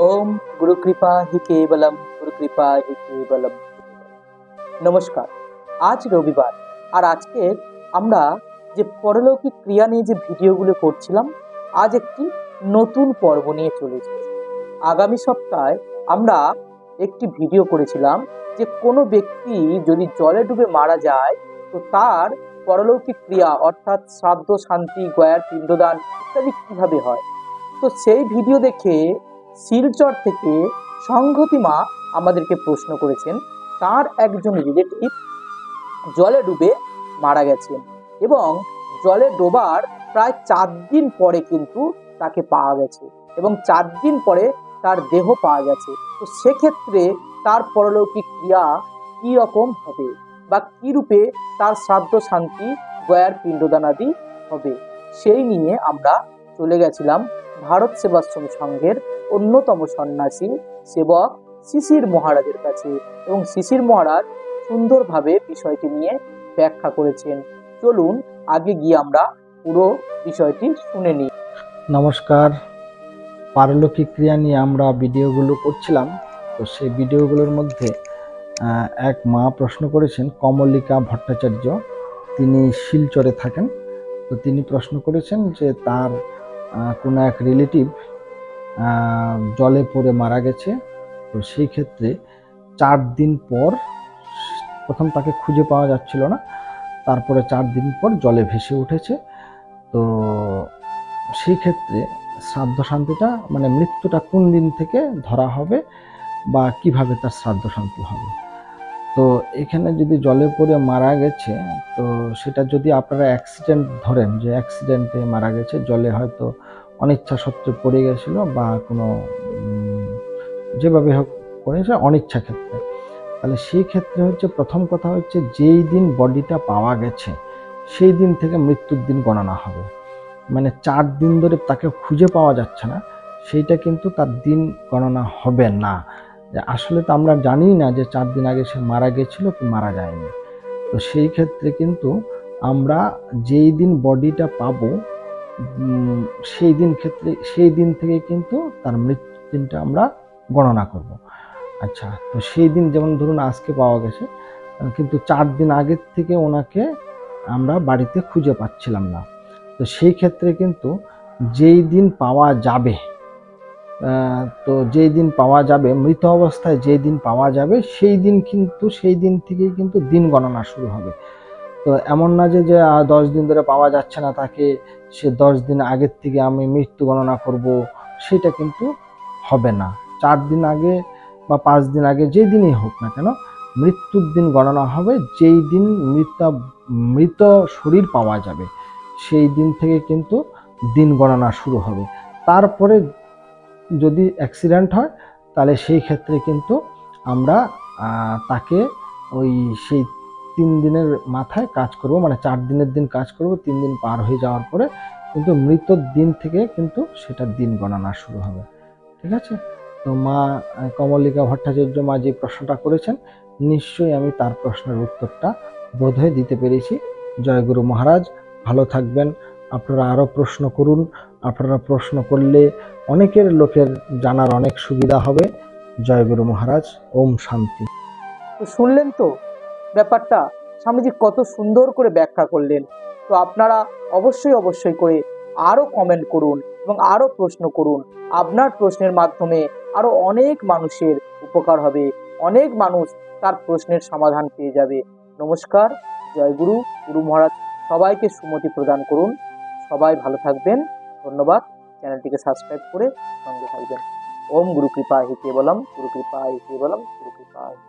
ओम गुरु कृपा हि केवलम गुरु कृपा हि केवलम। নমস্কার। আজ রবিবার, আর আজকে আমরা যে পরলৌকিক ক্রিয়া নিয়ে যে ভিডিওগুলো করছিলাম, আজ একটি নতুন পর্ব নিয়ে চলে এসেছি। আগামী সপ্তাহে আমরা একটি ভিডিও করেছিলাম যে কোনো ব্যক্তি যদি জলে ডুবে মারা যায় তো তার পরলৌকিক ক্রিয়া অর্থাৎ শ্রাদ্ধ, শান্তি, গয়ার পিণ্ডদান ইত্যাদি কিভাবে হয়। তো সেই ভিডিও দেখে শিলচর থেকে সংহতি মা আমাদেরকে প্রশ্ন করেছেন, তার একজন রিলেটিভ জলে ডুবে মারা গেছেন এবং জলে ডোবার প্রায় 4 দিন পরে কিন্তু তাকে পাওয়া গেছে এবং 4 দিন পরে তার দেহ পাওয়া গেছে। তো সেক্ষেত্রে তার পরলৌকিক ক্রিয়া কি রকম হবে বা কি রূপে তার শ্রাদ্ধ, শান্তি, গয়ার পিণ্ডদান আদি হবে, সেই নিয়ে আমরা চলে গেছিলাম ভারত সেবাশ্রম সংঘের অন্যতম সন্ন্যাসী সেবক শিশির মহারাজের কাছে এবং শিশির মহারাজ সুন্দরভাবে বিষয়টি নিয়ে ব্যাখ্যা করেছেন। চলুন আগে গিয়ে আমরা পুরো বিষয়টি শুনে নিই। নমস্কার। পারলৌকিক ক্রিয়া নিয়ে আমরা ভিডিওগুলো করছিলাম, তো সেই ভিডিওগুলোর মধ্যে এক মা প্রশ্ন করেছেন, কমলিকা ভট্টাচার্য, তিনি শিলচরে থাকেন। তো তিনি প্রশ্ন করেছেন যে তার কোনো এক রিলেটিভ জলে পড়ে মারা গেছে। তো সেই ক্ষেত্রে 4 দিন পর, প্রথম তাকে খুঁজে পাওয়া যাচ্ছিল না, তারপরে 4 দিন পর জলে ভেসে উঠেছে। তো সেই ক্ষেত্রে শ্রাদ্ধ শান্তিটা মানে মৃত্যুটা কোন দিন থেকে ধরা হবে বা কিভাবে তার শ্রাদ্ধ শান্তি হবে। তো এখানে যদি জলে পড়ে মারা গেছে, তো সেটা যদি আপনারা অ্যাক্সিডেন্ট ধরেন যে অ্যাক্সিডেন্টে মারা গেছে, জলে হয়তো অনিচ্ছা সত্ত্বে পড়ে গেছিল বা কোনো যেভাবে হোক করেছে অনিচ্ছা ক্ষেত্রে, তাহলে সেই ক্ষেত্রে হচ্ছে প্রথম কথা হচ্ছে যেই দিন বডিটা পাওয়া গেছে সেই দিন থেকে মৃত্যুর দিন গণনা হবে। মানে 4 দিন ধরে তাকে খুঁজে পাওয়া যাচ্ছে না, সেইটা কিন্তু তার দিন গণনা হবে না। আসলে তো আমরা জানি না যে 4 দিন আগে সে মারা গেছিল কি মারা যায়নি। তো সেই ক্ষেত্রে কিন্তু আমরা যেই দিন বডিটা পাবো সেই দিন থেকে কিন্তু তার মৃত্যুর দিনটা আমরা গণনা করব। আচ্ছা, তো সেই দিন যেমন ধরুন আজকে পাওয়া গেছে, কিন্তু 4 দিন আগের থেকে ওনাকে আমরা বাড়িতে খুঁজে পাচ্ছিলাম না। তো সেই ক্ষেত্রে কিন্তু যেই দিন পাওয়া যাবে, তো যেই দিন পাওয়া যাবে মৃত অবস্থায় যেই দিন পাওয়া যাবে সেই দিন থেকেই কিন্তু দিন গণনা শুরু হবে। তো এমন না যে 10 দিন ধরে পাওয়া যাচ্ছে না তাকে, সে 10 দিন আগের থেকে আমি মৃত্যু গণনা করব, সেটা কিন্তু হবে না। 4 দিন আগে বা 5 দিন আগে যেই দিনই হোক না কেন, মৃত্যুর দিন গণনা হবে যেই দিন মৃত শরীর পাওয়া যাবে, সেই দিন থেকে কিন্তু দিন গণনা শুরু হবে। তারপরে যদি অ্যাক্সিডেন্ট হয় তাহলে সেই ক্ষেত্রে কিন্তু আমরা তাকে ওই সেই 3 দিনের মাথায় কাজ করব, মানে 4 দিনের দিন কাজ করব, 3 দিন পার হয়ে যাওয়ার পরে কিন্তু মৃত দিন থেকে কিন্তু সেটা দিন গণনা শুরু হবে। ঠিক আছে? তো মা কমলিকা ভট্টাচার্য মা যে প্রশ্নটা করেছেন, নিশ্চয়ই আমি তার প্রশ্নের উত্তরটা বোধহয় দিতে পেরেছি। জয় গুরু মহারাজ, ভালো থাকবেন। আপনারা আরও প্রশ্ন করুন, আপনারা প্রশ্ন করলে অনেকের লোকের জানার অনেক সুবিধা হবে। জয় গুরু মহারাজ, ওম শান্তি। তো শুনলেন তো ব্যাপারটা, স্বামীজি কত সুন্দর করে ব্যাখ্যা করলেন। তো আপনারা অবশ্যই করে আরও কমেন্ট করুন এবং আরও প্রশ্ন করুন। আপনার প্রশ্নের মাধ্যমে আরও অনেক মানুষের উপকার হবে, অনেক মানুষ তার প্রশ্নের সমাধান পেয়ে যাবে। নমস্কার, জয় গুরু, গুরু মহারাজ সবাইকে সুমতি প্রদান করুন। সবাই ভালো থাকবেন। ধন্যবাদ। চ্যানেলটিকে সাবস্ক্রাইব করে সঙ্গে থাকবেন। ওম গুরু কৃপা হি কেবলম, গুরু কৃপা হি কেবলম, গুরু কৃপা হি কেবলম।